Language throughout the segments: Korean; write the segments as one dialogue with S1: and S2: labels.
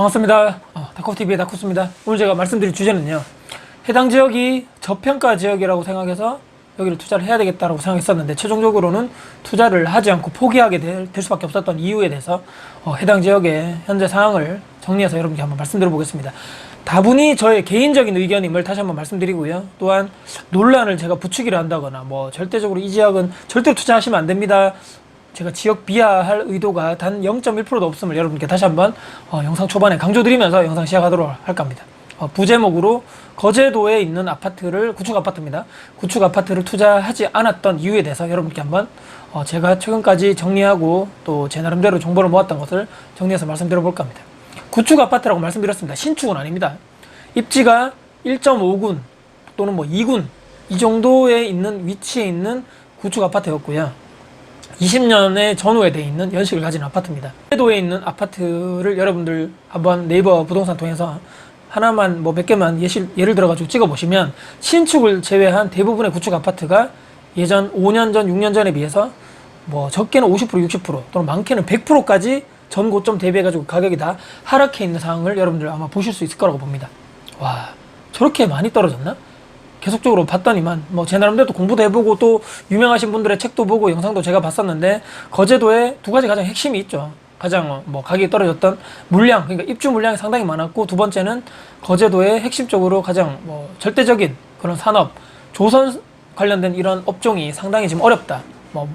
S1: 반갑습니다. 다코TV의 다코스입니다. 오늘 제가 말씀드릴 주제는요, 해당 지역이 저평가 지역이라고 생각해서 여기를 투자를 해야 되겠다고 생각했었는데 최종적으로는 투자를 하지 않고 포기하게 될 수밖에 없었던 이유에 대해서 해당 지역의 현재 상황을 정리해서 여러분께 한번 말씀드려 보겠습니다. 다분히 저의 개인적인 의견임을 다시 한번 말씀드리고요, 또한 논란을 제가 부추기를 한다거나 절대적으로 이 지역은 절대로 투자하시면 안 됩니다, 제가 지역 비하할 의도가 단 0.1%도 없음을 여러분께 다시 한번 영상 초반에 강조드리면서 영상 시작하도록 할까 합니다. 부제목으로 거제도에 있는 아파트를, 구축 아파트입니다. 구축 아파트를 투자하지 않았던 이유에 대해서 여러분께 한번 제가 최근까지 정리하고 또 제 나름대로 정보를 모았던 것을 정리해서 말씀드려 볼까 합니다. 구축 아파트라고 말씀드렸습니다. 신축은 아닙니다. 입지가 1.5군 또는 2군 이 정도에 있는 위치에 있는 구축 아파트였고요. 20년의 전후에 돼 있는 연식을 가진 아파트입니다. 거제도에 있는 아파트를 여러분들 한번 네이버 부동산 통해서 하나만 몇 개만 예를 들어가지고 찍어보시면, 신축을 제외한 대부분의 구축 아파트가 예전 5년 전, 6년 전에 비해서 적게는 50%, 60% 또는 많게는 100%까지 전 고점 대비해가지고 가격이 다 하락해 있는 상황을 여러분들 아마 보실 수 있을 거라고 봅니다. 와, 저렇게 많이 떨어졌나? 계속적으로 봤더니만 제 나름대로 공부도 해보고 또 유명하신 분들의 책도 보고 영상도 제가 봤었는데, 거제도에 두 가지 가장 핵심이 있죠. 가장 가격이 떨어졌던 물량, 그러니까 입주 물량이 상당히 많았고, 두 번째는 거제도에 핵심적으로 가장 절대적인 그런 산업, 조선 관련된 이런 업종이 상당히 지금 어렵다,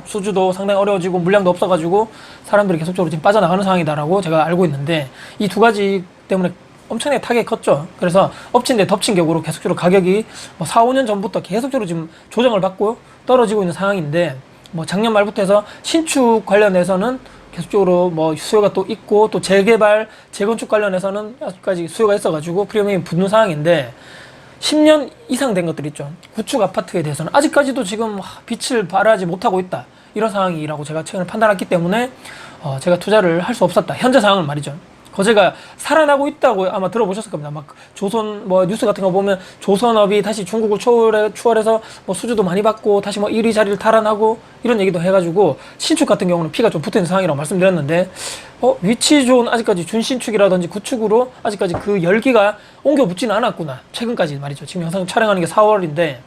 S1: 수주도 상당히 어려워지고 물량도 없어가지고 사람들이 계속적으로 지금 빠져나가는 상황이다라고 제가 알고 있는데, 이 두 가지 때문에 엄청나게 타격이 컸죠. 그래서 엎친 데 덮친 격으로 계속적으로 가격이 4, 5년 전부터 계속적으로 지금 조정을 받고 떨어지고 있는 상황인데, 작년 말부터 해서 신축 관련해서는 계속적으로 수요가 또 있고, 또 재개발, 재건축 관련해서는 아직까지 수요가 있어가지고 프리미엄이 붙는 상황인데, 10년 이상 된 것들 있죠. 구축 아파트에 대해서는 아직까지도 지금 빛을 발하지 못하고 있다, 이런 상황이라고 제가 최근에 판단했기 때문에 제가 투자를 할 수 없었다. 현재 상황을 말이죠. 거제가 살아나고 있다고 아마 들어보셨을 겁니다. 조선 뉴스 같은 거 보면 조선업이 다시 중국을 추월해서 수주도 많이 받고 다시 1위 자리를 탈환하고 이런 얘기도 해가지고, 신축 같은 경우는 피가 좀 붙어있는 상황이라고 말씀드렸는데, 위치 좋은 아직까지 준신축이라든지 구축으로 아직까지 그 열기가 옮겨 붙지는 않았구나, 최근까지 말이죠. 지금 영상 촬영하는 게 4월인데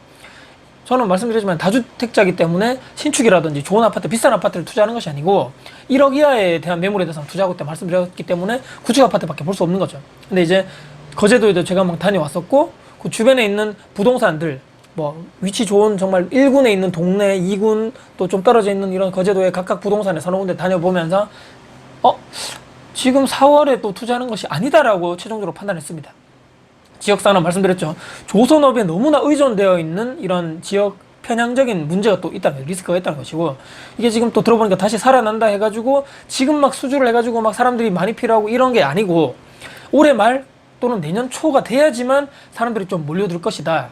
S1: 저는 말씀드리지만 다주택자이기 때문에 신축이라든지 좋은 아파트, 비싼 아파트를 투자하는 것이 아니고 1억 이하에 대한 매물에 대해서 투자하고 있다 말씀드렸기 때문에 구축 아파트밖에 볼 수 없는 거죠. 근데 이제 거제도에도 제가 한번 다녀왔었고, 그 주변에 있는 부동산들, 위치 좋은 정말 1군에 있는 동네, 2군 또 좀 떨어져 있는 이런 거제도의 각각 부동산에 서너 군데 다녀보면서 지금 4월에 또 투자하는 것이 아니다라고 최종적으로 판단했습니다. 지역산업 말씀드렸죠. 조선업에 너무나 의존되어 있는 이런 지역 편향적인 문제가 또 있다는, 리스크가 있다는 것이고, 이게 지금 또 들어보니까 다시 살아난다 해가지고 지금 수주를 해가지고 사람들이 많이 필요하고 이런 게 아니고, 올해 말 또는 내년 초가 돼야지만 사람들이 좀 몰려들 것이다.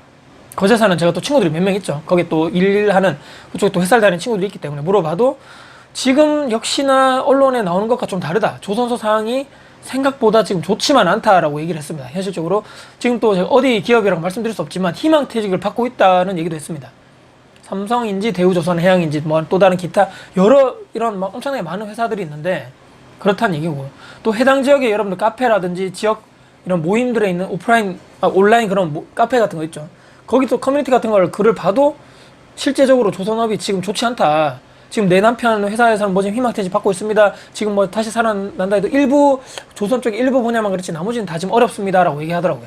S1: 거제 사는 제가 또 친구들이 몇 명 있죠. 거기 또 일하는, 그쪽에 또 회사를 다니는 친구들이 있기 때문에 물어봐도 지금 역시나 언론에 나오는 것과 좀 다르다, 조선소 상황이 생각보다 지금 좋지만 않다라고 얘기를 했습니다. 현실적으로 지금 또 제가 어디 기업이라고 말씀드릴 수 없지만 희망퇴직을 받고 있다는 얘기도 했습니다. 삼성인지 대우조선해양인지 또 다른 기타 여러 이런 엄청나게 많은 회사들이 있는데 그렇다는 얘기고, 또 해당 지역에 여러분들 카페라든지 지역 이런 모임들에 있는 온라인 그런 카페 같은 거 있죠. 거기 또 커뮤니티 같은 걸 글을 봐도 실제적으로 조선업이 지금 좋지 않다, 지금 내 남편 회사에서는 지금 희망퇴직 받고 있습니다, 지금 다시 살아난다 해도 일부 조선 쪽의 일부 분야만 그렇지 나머지는 다 지금 어렵습니다 라고 얘기하더라고요.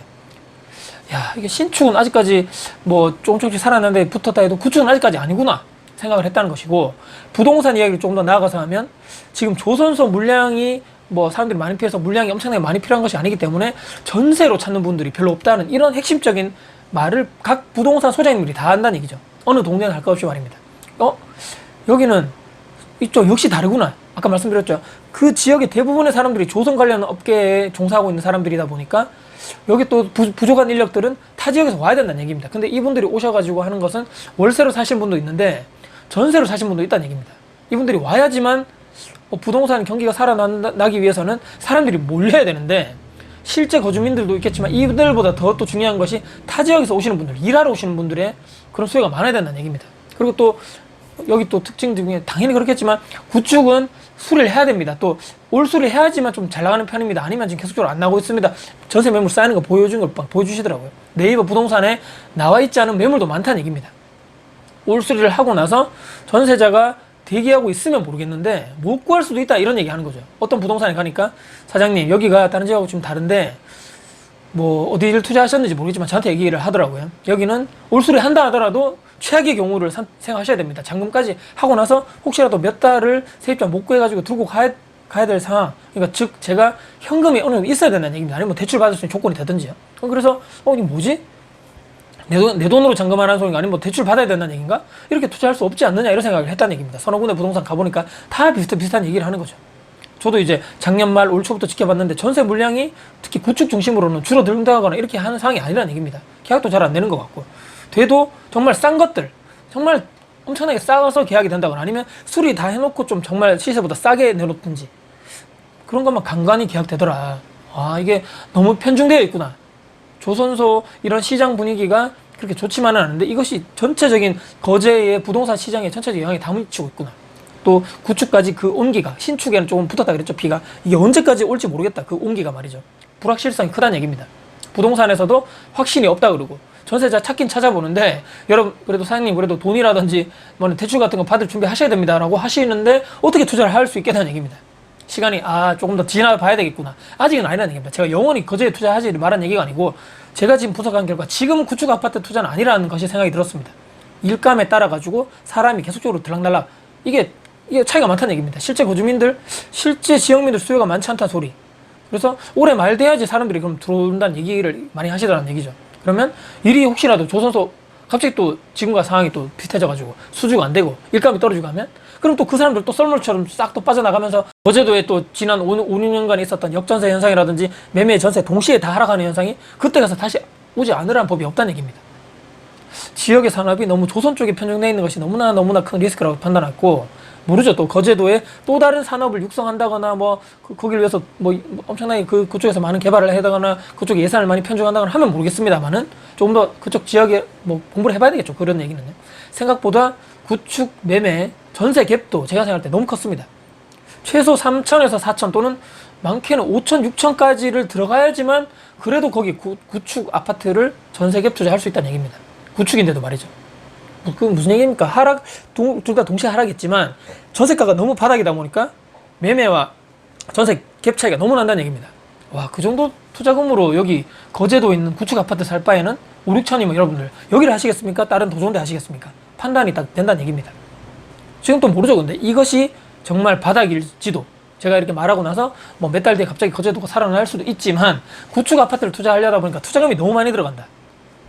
S1: 야, 이게 신축은 아직까지 조금씩 살아난데 붙었다 해도 구축은 아직까지 아니구나 생각을 했다는 것이고, 부동산 이야기를 조금 더 나아가서 하면 지금 조선소 물량이 사람들이 많이 피해서 물량이 엄청나게 많이 필요한 것이 아니기 때문에 전세로 찾는 분들이 별로 없다는 이런 핵심적인 말을 각 부동산 소장님들이 다 한다는 얘기죠. 어느 동네는 할 것 없이 말입니다. 여기는 이쪽 역시 다르구나. 아까 말씀드렸죠. 그 지역의 대부분의 사람들이 조선 관련 업계에 종사하고 있는 사람들이다 보니까 여기 또 부족한 인력들은 타 지역에서 와야 된다는 얘기입니다. 근데 이분들이 오셔가지고 하는 것은 월세로 사시는 분도 있는데 전세로 사시는 분도 있다는 얘기입니다. 이분들이 와야지만 부동산 경기가 살아나기 위해서는 사람들이 몰려야 되는데, 실제 거주민들도 있겠지만 이들보다 더 또 중요한 것이 타 지역에서 오시는 분들, 일하러 오시는 분들의 그런 수요가 많아야 된다는 얘기입니다. 그리고 또 여기 또 특징 중에 당연히 그렇겠지만 구축은 수리를 해야 됩니다. 또 올 수리 해야지만 좀 잘 나가는 편입니다. 아니면 지금 계속적으로 안 나오고 있습니다. 전세 매물 쌓이는 거 보여준 걸 보여주시더라고요. 네이버 부동산에 나와 있지 않은 매물도 많다는 얘기입니다. 올 수리를 하고 나서 전세자가 대기하고 있으면 모르겠는데 못 구할 수도 있다 이런 얘기 하는 거죠. 어떤 부동산에 가니까 사장님 여기가 다른 지역하고 좀 다른데 뭐 어디를 투자하셨는지 모르겠지만 저한테 얘기를 하더라고요. 여기는 올 수리 한다 하더라도 최악의 경우를 생각하셔야 됩니다. 잔금까지 하고 나서 혹시라도 몇 달을 세입자 못 구해가지고 들고 가야 될 상황. 그러니까 즉 제가 현금이 어느 정도 있어야 된다는 얘기입니다. 아니면 뭐 대출 받을 수 있는 조건이 되든지요. 그래서 이게 뭐지? 내 돈으로 잔금하라는 소리가 아니면 뭐 대출 받아야 된다는 얘기인가? 이렇게 투자할 수 없지 않느냐 이런 생각을 했다는 얘기입니다. 서너 군데 부동산 가보니까 다 비슷한 얘기를 하는 거죠. 저도 이제 작년 말 올 초부터 지켜봤는데 전세 물량이 특히 구축 중심으로는 줄어든다거나 이렇게 하는 상황이 아니라는 얘기입니다. 계약도 잘 안 되는 것 같고 돼도 정말 싼 것들 정말 엄청나게 싸서 계약이 된다거나 아니면 수리 다 해놓고 좀 정말 시세보다 싸게 내놓든지 그런 것만 간간히 계약되더라. 아 이게 너무 편중되어 있구나. 조선소 이런 시장 분위기가 그렇게 좋지만은 않은데 이것이 전체적인 거제의 부동산 시장에 전체적 영향이 다 미치고 있구나. 또 구축까지 그 온기가 신축에는 조금 붙었다 그랬죠. 비가 이게 언제까지 올지 모르겠다. 그 온기가 말이죠. 불확실성이 크다는 얘기입니다. 부동산에서도 확신이 없다 그러고 전세자 찾긴 찾아보는데 여러분 그래도 사장님 그래도 돈이라든지 뭐 대출 같은 거 받을 준비 하셔야 됩니다 라고 하시는데 어떻게 투자를 할 수 있겠다는 얘기입니다. 시간이 조금 더 지나봐야 되겠구나. 아직은 아니라는 얘기입니다. 제가 영원히 거제에 투자하지 말라는 얘기가 아니고 제가 지금 분석한 결과 지금 구축 아파트 투자는 아니라는 것이 생각이 들었습니다. 일감에 따라 가지고 사람이 계속적으로 들락날락 이게 차이가 많다는 얘기입니다. 실제 거주민들, 실제 지역민들 수요가 많지 않다는 소리. 그래서 올해 말 돼야지 사람들이 그럼 들어온다는 얘기를 많이 하시더라는 얘기죠. 그러면 일이 혹시라도 조선소 갑자기 또 지금과 상황이 또 비슷해져가지고 수주가 안 되고 일감이 떨어지고 하면 그럼 또 그 사람들 또 썰물처럼 싹 또 빠져나가면서 거제도에 또 지난 5, 6년간 있었던 역전세 현상이라든지 매매 전세 동시에 다 하락하는 현상이 그때 가서 다시 오지 않으라는 법이 없다는 얘기입니다. 지역의 산업이 너무 조선 쪽에 편중되어 있는 것이 너무나 큰 리스크라고 판단했고 모르죠. 또 거제도에 또 다른 산업을 육성한다거나 뭐 거기를 위해서 뭐 엄청나게 그쪽에서 많은 개발을 하다거나 그쪽에 예산을 많이 편중한다거나 하면 모르겠습니다만은 조금 더 그쪽 지역에 뭐 공부를 해봐야 되겠죠. 그런 얘기는요. 생각보다 구축 매매 전세 갭도 제가 생각할 때 너무 컸습니다. 최소 3천에서 4천 또는 많게는 5천, 6천까지를 들어가야지만 그래도 거기 구축 아파트를 전세 갭 투자할 수 있다는 얘기입니다. 구축인데도 말이죠. 그 무슨 얘기입니까? 둘 다 동시에 하락했지만 전세가가 너무 바닥이다 보니까 매매와 전세 갭 차이가 너무 난다는 얘기입니다. 와, 그 정도 투자금으로 여기 거제도에 있는 구축 아파트 살 바에는 5, 6천이면 여러분들 여기를 하시겠습니까? 다른 더 좋은 데 하시겠습니까? 판단이 딱 된다는 얘기입니다. 지금 또 모르죠. 근데 이것이 정말 바닥일지도 제가 이렇게 말하고 나서 뭐 몇 달 뒤에 갑자기 거제도가 살아날 수도 있지만 구축 아파트를 투자하려다 보니까 투자금이 너무 많이 들어간다.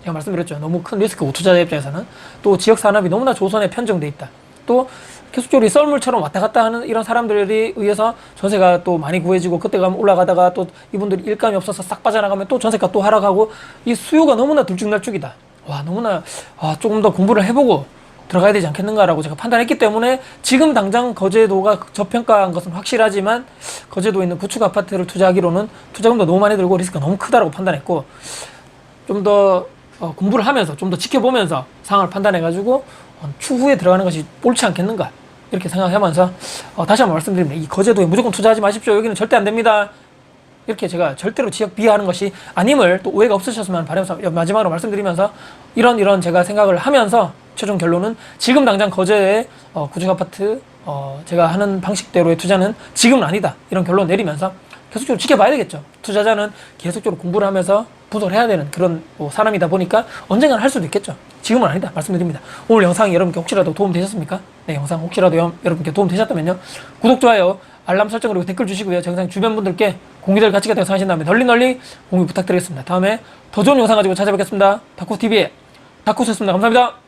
S1: 제가 말씀드렸죠. 너무 큰 리스크고 투자자 입장에서는 또 지역 산업이 너무나 조선에 편중돼 있다. 또 계속적으로 썰물처럼 왔다 갔다 하는 이런 사람들에 의해서 전세가 또 많이 구해지고 그때 가면 올라가다가 또 이분들이 일감이 없어서 싹 빠져나가면 또 전세가 또 하락하고 이 수요가 너무나 들쭉날쭉이다. 와, 너무나 조금 더 공부를 해보고 들어가야 되지 않겠는가라고 제가 판단했기 때문에 지금 당장 거제도가 저평가한 것은 확실하지만 거제도에 있는 구축 아파트를 투자하기로는 투자금도 너무 많이 들고 리스크가 너무 크다라고 판단했고 좀 더 공부를 하면서 좀 더 지켜보면서 상황을 판단해가지고 추후에 들어가는 것이 옳지 않겠는가 이렇게 생각하면서 다시 한번 말씀드립니다. 이 거제도에 무조건 투자하지 마십시오. 여기는 절대 안 됩니다. 이렇게 제가 절대로 지역 비하하는 것이 아님을 또 오해가 없으셨으면 바라면서 마지막으로 말씀드리면서 이런 제가 생각을 하면서 최종 결론은 지금 당장 거제의 구축 아파트 제가 하는 방식대로의 투자는 지금은 아니다 이런 결론 내리면서 계속적으로 지켜봐야 되겠죠. 투자자는 계속적으로 공부를 하면서 분석을 해야 되는 그런 사람이다 보니까 언젠가는 할 수도 있겠죠. 지금은 아니다 말씀드립니다. 오늘 영상이 여러분께 혹시라도 도움 되셨습니까? 네, 영상 혹시라도 여러분께 도움 되셨다면요 구독, 좋아요, 알람 설정 그리고 댓글 주시고요. 제 영상 주변 분들께 공유될 가치가 되고 생각하신다면 널리 공유 부탁드리겠습니다. 다음에 더 좋은 영상 가지고 찾아뵙겠습니다. 다쿠TV의 다쿠스였습니다. 감사합니다.